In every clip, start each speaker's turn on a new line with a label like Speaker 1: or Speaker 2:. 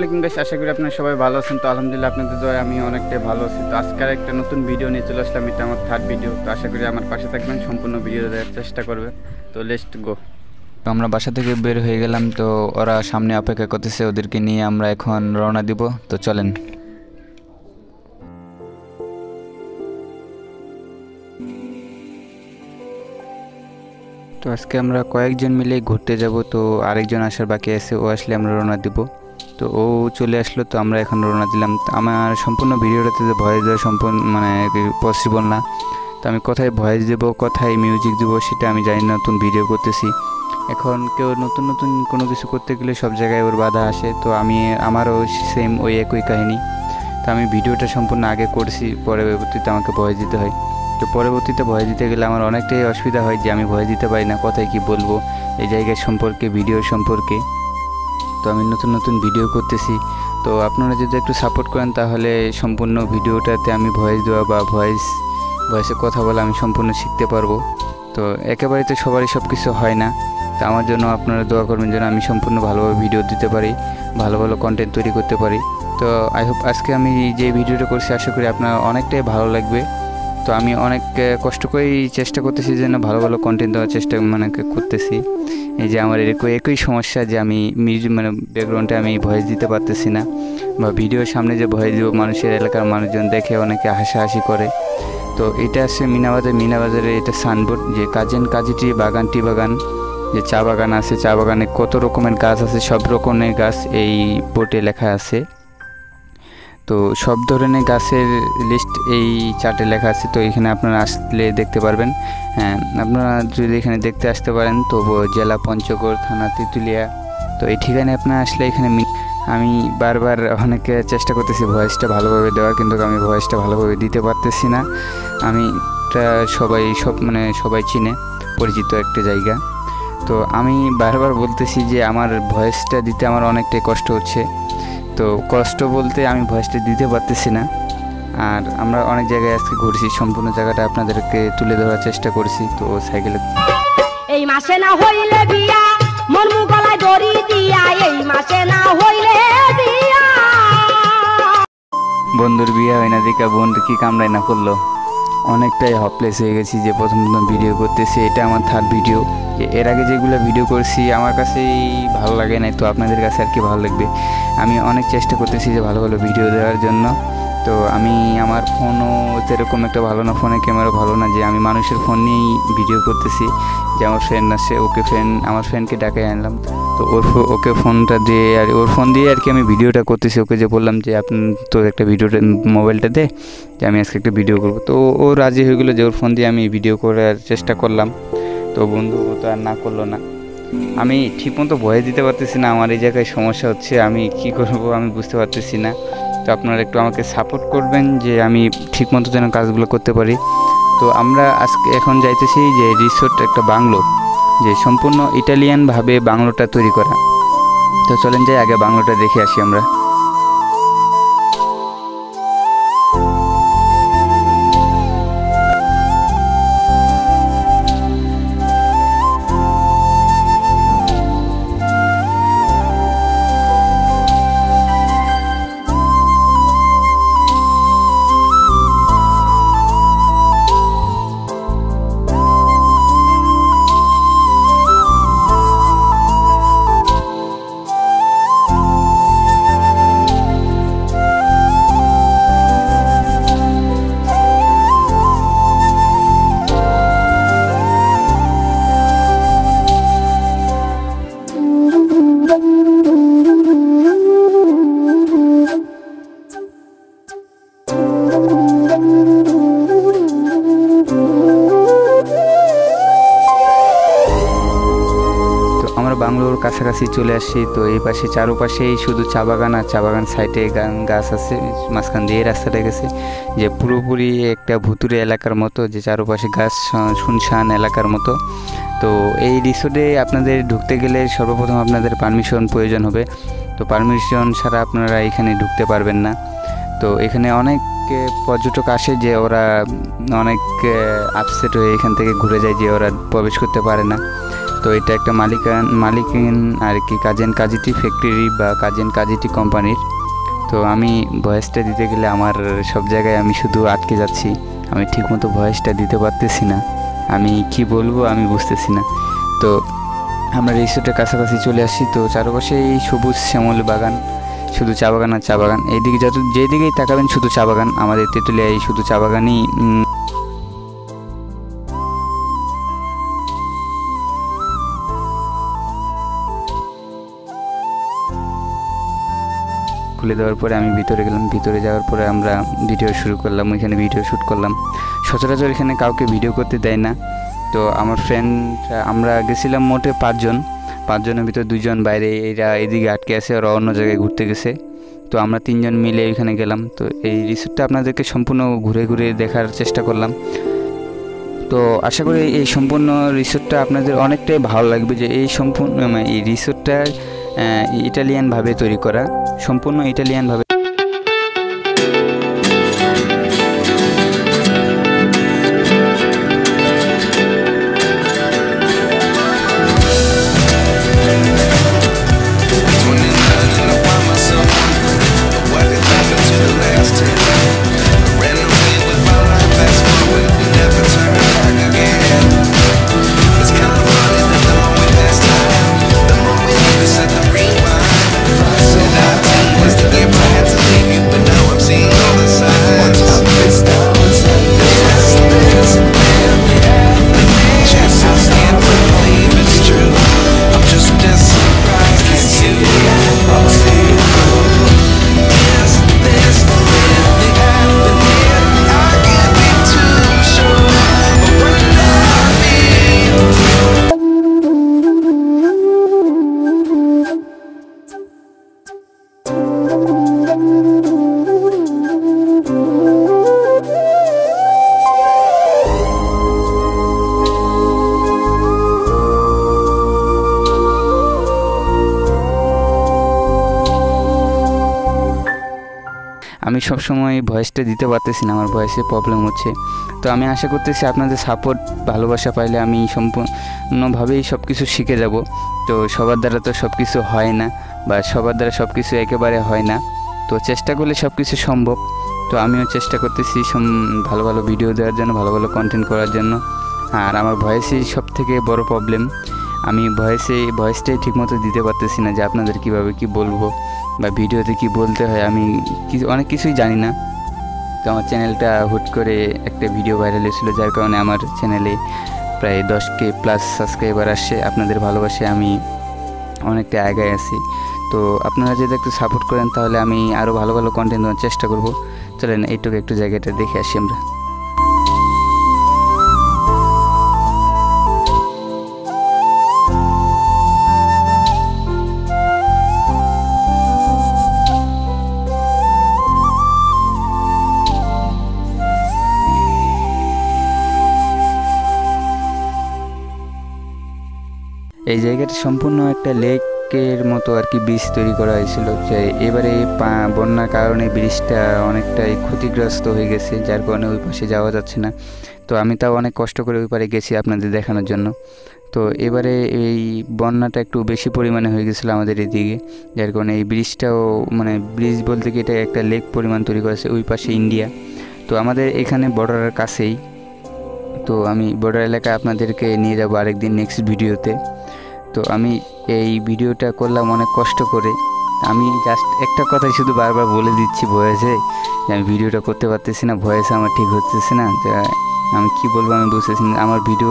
Speaker 1: আলাইকুম গাইস, আশা করি আপনারা সবাই ভালো আছেন। তো আলহামদুলিল্লাহ আপনাদের দয়ায় আমি অনেকটাই ভালো আছি। তো আজকের একটা নতুন ভিডিও নিয়ে চলে আসলাম, এটা আমার থার্ড ভিডিও। তো আশা করি আমার পাশে থাকবেন, সম্পূর্ণ ভিডিও দেখার চেষ্টা করবেন। তো লেটস গো।
Speaker 2: আমরা বাসা থেকে বের হয়ে গেলাম, তো ওরা সামনে অপেক্ষা করতেছে, ওদেরকে নিয়ে আমরা এখন রওনা দিব। তো চলেন। তো আজকে আমরা কয়েকজন মিলে ঘুরতে যাব, তো আরেকজন আসার বাকি আছে, ও আসলে আমরা রওনা দিব। তো ও চলে আসলো, তো আমরা এখন রওনা দিলাম। আমার সম্পূর্ণ ভিডিওটাতে ভয়েস দেওয়া সম্পূর্ণ পসিবল না। তো আমি কোথায় ভয়েস দেবো, কোথায় মিউজিক দেবো সেটা আমি জানি না। নতুন ভিডিও করতেছি, এখন কেউ নতুন নতুন কোনো কিছু করতে গেলে সব জায়গায় ওর বাধা আসে। তো আমারও সেম ওই একই কাহিনী। তো আমি ভিডিওটা সম্পূর্ণ আগে করছি, পরবর্তীতে আমাকে ভয়েস দিতে হয়। তো পরবর্তীতে ভয়েস দিতে গেলে আমার অনেকটাই অসুবিধা হয় যে আমি ভয়েস দিতে পারি না, কোথায় কি বলবো এই জায়গার সম্পর্কে, ভিডিও সম্পর্কে। তো আমি নতুন নতুন ভিডিও করতেছি, তো আপনারা যদি একটু সাপোর্ট করেন তাহলে সম্পূর্ণ ভিডিওটাতে আমি ভয়েস দেওয়া বা ভয়েসে কথা বলা আমি সম্পূর্ণ শিখতে পারবো। তো একেবারে তো সবারই সব কিছু হয় না। তো আমার জন্য আপনারা দোয়া করবেন যেন আমি সম্পূর্ণ ভালোভাবে ভিডিও দিতে পারি, ভালো ভালো কন্টেন্ট তৈরি করতে পারি। তো আই হোপ আজকে আমি যে ভিডিওটা করছি আশা করি আপনার অনেকটাই ভালো লাগবে। তো আমি অনেক কষ্ট করেই চেষ্টা করতেছি যেন ভালো ভালো কন্টেন্ট দেওয়ার চেষ্টা করতেছি। এই যে আমার একই সমস্যা যে আমি ব্যাকগ্রাউন্ডে আমি ভয়েস দিতে পারতেছি না, বা ভিডিওর সামনে যে ভয়েস দিব মানুষের এলাকার মানুষজন দেখে অনেকে হাসাহাসি করে। তো এটা আছে মিনাবাজারে এটা সানবোর্ড, যে কাজিটি বাগান, টি বাগান, যে চা বাগান আছে, চা বাগানে কত রকমের গাছ আছে, সব রকমের গাছ এই বোর্ডে লেখা আছে। তো সব ধরনের গাছের লিস্ট এই চার্টে লেখা আছে। তো এখানে আপনারা আসলে দেখতে পারবেন। হ্যাঁ, আপনারা যদি এখানে দেখতে আসতে পারেন তো জেলা পঞ্চগড়, থানা তেঁতুলিয়া। তো এই ঠিকানায় আপনারা আসলে এখানে আমি বারবার অনেকে চেষ্টা করতেছি ভয়েসটা ভালোভাবে দেওয়ার, কিন্তু আমি ভয়েসটা ভালোভাবে দিতে পারতেছি না। আমি এটা সবাই চিনে পরিচিত একটা জায়গা। তো আমি বারবার বলতেছি যে আমার ভয়েসটা দিতে আমার অনেকটাই কষ্ট হচ্ছে। তো কষ্ট বলতে আমি ভয়েসটা দিতে পারতেছি না। আর আমরা অনেক জায়গায় আজকে ঘুরছি, সম্পূর্ণ জায়গাটা আপনাদেরকে তুলে ধরার চেষ্টা করছি। তো সাইকেলে
Speaker 3: এই মাসে না হইলে বিয়া, মন গলায় দড়ি দিয়া, এই মাসে না হইলে বিয়া।
Speaker 2: বন্ধুর বিয়া হয় না দেখা বন্ধু কি কামড়াই না করলো। অনেকটাই হপলেস হয়ে গেছি যে প্রথম ভিডিও করতেছি, এটা আমার থার্ড ভিডিও। এর আগে যেগুলো ভিডিও করছি আমার কাছেই ভালো লাগে নাই, তো আপনাদের কাছে আর কি ভালো লাগবে। আমি অনেক চেষ্টা করতেছি যে ভালো ভালো ভিডিও দেওয়ার জন্য। তো আমার ফোনও সেরকম একটা ভালো না, ফোনের ক্যামেরা ভালো না, যে আমি মানুষের ফোন নিয়েই ভিডিও করতেছি। যে আমার ফ্রেন্ড আছে, আমার ফ্রেন্ডকে ডাকে আনলাম। তো ওকে ফোনটা দিয়ে আর ওর ফোন দিয়ে আর কি আমি ভিডিওটা করতেছি। ওকে যে বললাম যে আপনি তো একটা ভিডিওটা মোবাইলটা দে, যে আমি আজকে একটা ভিডিও করবো। তো ও রাজি হয়ে গেলো যে ওর ফোন দিয়ে আমি ভিডিও করার চেষ্টা করলাম। তো বন্ধু তো আর না করলো না। আমি ঠিকমতো ভয়েস দিতে পারতেছি না, আমার এই জায়গায় সমস্যা হচ্ছে, আমি কি করব আমি বুঝতে পারতেছি না। তো আপনারা একটু আমাকে সাপোর্ট করবেন যে আমি ঠিকমতো যেন কাজগুলো করতে পারি। তো আমরা এখন যাইতেছি যে রিসোর্ট, একটা বাংলো, যে সম্পূর্ণ ইটালিয়ানভাবে বাংলোটা তৈরি করা। তো চলেন যাই, আগে বাংলোটা দেখে আসি আমরা। বাংলোর কাছাকাছি চলে আসছি। তো এই পাশে চারোপাশেই শুধু চা বাগান, আর চা বাগান সাইডে গাছ আছে, মাঝখান দিয়ে রাস্তাটা গেছে, যে পুরোপুরি একটা ভুতুরে এলাকার মতো, যে চারোপাশে গাছ, শুনশান এলাকার মতো। তো এই রিসোর্টে আপনাদের ঢুকতে গেলে সর্বপ্রথম আপনাদের পারমিশন প্রয়োজন হবে। তো পারমিশন ছাড়া আপনারা এখানে ঢুকতে পারবেন না। তো এখানে অনেক পর্যটক আসে, যে ওরা অনেক আপসেট হয়ে এখান থেকে ঘুরে যায়, যে ওরা প্রবেশ করতে পারে না। তো এটা একটা মালিকান আর কি কাজেন কাজিটি ফ্যাক্টরি বা কাজেন কাজিটি কোম্পানির। তো আমি ভয়েসটা দিতে গেলে আমার সব জায়গায় আমি শুধু আটকে যাচ্ছি, আমি ঠিকমতো ভয়েসটা দিতে পারতেছি না, আমি কি বলবো আমি বুঝতেছি না। তো আমরা রিসোর্টের কাছাকাছি চলে আসি। তো চারপাশে এই সবুজ শ্যামল বাগান, শুধু চা বাগান আর চা বাগান, এইদিকে যেদিকেই তাকাবেন শুধু চা বাগান। আমাদের তেঁতুলিয়ায় এই শুধু চা বাগানই খুলে দেওয়ার পরে আমি ভিতরে গেলাম। ভিতরে যাওয়ার পরে আমরা ভিডিও শুরু করলাম, ওইখানে ভিডিও শ্যুট করলাম। সচরাচর এখানে কাউকে ভিডিও করতে দেয় না। তো আমার ফ্রেন্ড, আমরা গেছিলাম মোটে 5 জন, 5 জনের ভিতর 2 জন বাইরে, এরা এদিকে আটকে আছে, ওরা অন্য জায়গায় ঘুরতে গেছে। তো আমরা 3 জন মিলে ওইখানে গেলাম। তো এই রিসোর্টটা আপনাদেরকে সম্পূর্ণ ঘুরে ঘুরে দেখার চেষ্টা করলাম। তো আশা করি এই সম্পূর্ণ রিসোর্টটা আপনাদের অনেকটাই ভালো লাগবে, যে এই সম্পূর্ণ এই রিসোর্টটা ইটালিয়ানভাবে তৈরি করা, সম্পূর্ণ ইটালিয়ানভাবে। আমি সব সময় ভয়েসটা দিতে পারতেছি না, আমার ভয়েসে প্রবলেম হচ্ছে। তো আমি আশা করতেছি আপনাদের সাপোর্ট ভালোবাসা পাইলে আমি সম্পূর্ণভাবেই সব কিছু শিখে যাব। তো সবার দ্বারা তো সব কিছু হয় না, বা সবার দ্বারা সব কিছু একেবারে হয় না। তো চেষ্টা করলে সব কিছু সম্ভব। তো আমিও চেষ্টা করতেছি ভালো ভালো ভিডিও দেওয়ার জন্য, ভালো ভালো কন্টেন্ট করার জন্য। আর আমার ভয়েসই সব থেকে বড় প্রবলেম, আমি ভয়েসটাই ঠিকমতো দিতে পারতেছি না, যে আপনাদের কীভাবে কি বলবো বা ভিডিওতে কি বলতে হয়, আমি অনেক কিছুই জানি না। তো আমার চ্যানেলটা হুট করে একটা ভিডিও ভাইরাল হয়েছিল, যার কারণে আমার চ্যানেলে প্রায় 10K প্লাস সাবস্ক্রাইবার আসছে। আপনাদের ভালোবাসে আমি অনেকটা আগায় আছি। তো আপনারা যদি একটু সাপোর্ট করেন তাহলে আমি আরও ভালো ভালো কন্টেন্ট দেওয়ার চেষ্টা করব। চলেন এইটুকু একটু জায়গাটা দেখে আসি আমরা। এই জায়গাটা সম্পূর্ণ একটা লেকের মতো আর কি ব্রিজ তৈরি করা হয়েছিল, যে এবারে বন্যার কারণে ব্রিজটা অনেকটাই ক্ষতিগ্রস্ত হয়ে গেছে, যার কারণে ওই পাশে যাওয়া যাচ্ছে না। তো আমি তাও অনেক কষ্ট করে ওই পারে গেছি আপনাদের দেখানোর জন্য। তো এবারে এই বন্যাটা একটু বেশি পরিমাণে হয়ে গেছিলো আমাদের এদিকে, যার কারণে এই ব্রিজটাও ব্রিজ বলতে কি এটা একটা লেক পরিমাণ তৈরি করেছে, ওই পাশে ইন্ডিয়া। তো আমাদের এখানে বর্ডারের কাছেই। তো আমি বর্ডার এলাকায় আপনাদেরকে নিয়ে যাবো আরেকদিন নেক্সট ভিডিওতে। তো আমি এই ভিডিওটা করলাম অনেক কষ্ট করে। আমি জাস্ট একটা কথাই শুধু বারবার বলে দিচ্ছি ভয়েসে, যে আমি ভিডিওটা করতে পারতেছি না, ভয়েসে আমার ঠিক হচ্ছে না। আমি কি বলবো আমি বুঝতেছি না। আমার ভিডিও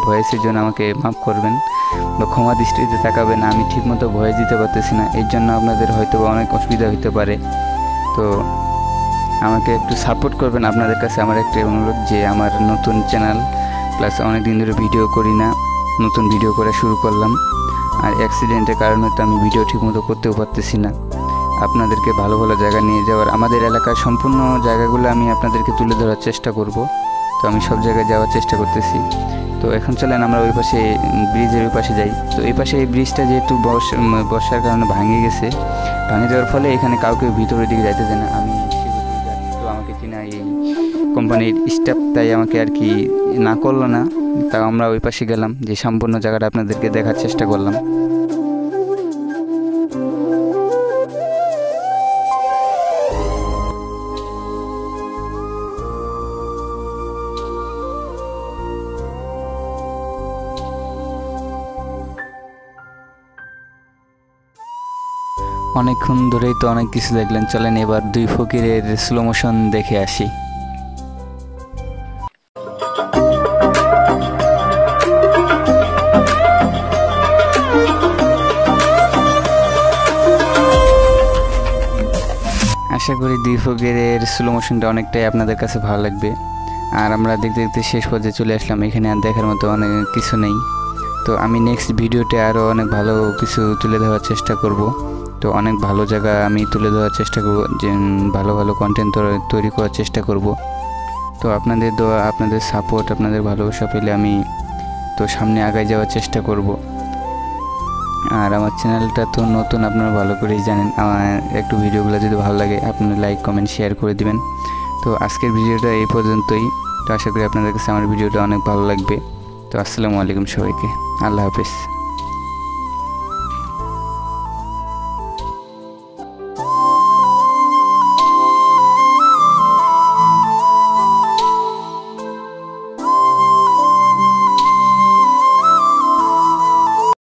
Speaker 2: ভয়েসের জন্য আমাকে মাফ করবেন বা ক্ষমা দৃষ্টিতে তাকাবেন। আমি ঠিকমতো ভয়েস দিতে পারতেছি না, এর জন্য আপনাদের হয়তো অনেক অসুবিধা হতে পারে। তো আমাকে একটু সাপোর্ট করবেন। আপনাদের কাছে আমার একটা অনুরোধ, যে আমার নতুন চ্যানেল প্লাস অনেক দিন ধরে ভিডিও করি না, নতুন ভিডিও করা শুরু করলাম। আর অ্যাক্সিডেন্টের কারণে তো আমি ভিডিও ঠিকমতো করতেও পারতেছি না। আপনাদেরকে ভালো ভালো জায়গা নিয়ে যাওয়ার, আমাদের এলাকার সম্পূর্ণ জায়গাগুলো আমি আপনাদেরকে তুলে ধরার চেষ্টা করব। তো আমি সব জায়গায় যাওয়ার চেষ্টা করতেছি। তো এখন চলেন আমরা ওই পাশে ব্রিজের ওই পাশে যাই। তো এই পাশে এই ব্রিজটা যেহেতু বর্ষার কারণে ভেঙে গেছে, ভেঙে যাওয়ার ফলে এখানে কাউকে ভিতরের দিকে যাইতে দেয় না। আমি তো আমাকে চিনা এই কোম্পানির স্টাফ, তাই আমাকে আর কি না করলো না, তাও আমরা ওই পাশে গেলাম, যে সম্পূর্ণ জায়গাটা আপনাদেরকে দেখার চেষ্টা করলাম। অনেকক্ষণ ধরেই তো অনেক কিছু দেখলেন, চলেন এবার দুই ফকিরের স্লো মোশন দেখে আসি। আশা করি দুই ফকিরের স্লো মোশনটা অনেকটাই আপনাদের কাছে ভালো লাগবে। আর আমরা দেখতে দেখতে শেষ পর্যায়ে চলে আসলাম, এখানে আর দেখার মতো অনেক কিছু নেই। তো আমি নেক্সট ভিডিওতে আরও অনেক ভালো কিছু তুলে ধরার চেষ্টা করব। তো অনেক ভালো জায়গা আমি তুলে ধরার চেষ্টা করব, যে ভালো ভালো কন্টেন্ট তৈরি করার চেষ্টা করব। তো আপনাদের দোয়া, আপনাদের সাপোর্ট, আপনাদের ভালোবাসা পেলে আমি তো সামনে আগায় যাওয়ার চেষ্টা করব। আর আমার চ্যানেলটা তো নতুন, আপনারা ভালো করেই জানেন। আমার একটু ভিডিওগুলো যদি ভালো লাগে আপনারা লাইক কমেন্ট শেয়ার করে দিবেন। তো আজকের ভিডিওটা এই পর্যন্তই। তো আশা করি আপনাদের কাছে আমার ভিডিওটা অনেক ভালো লাগবে। তো আসসালামু আলাইকুম সবাইকে, আল্লাহ হাফেজ।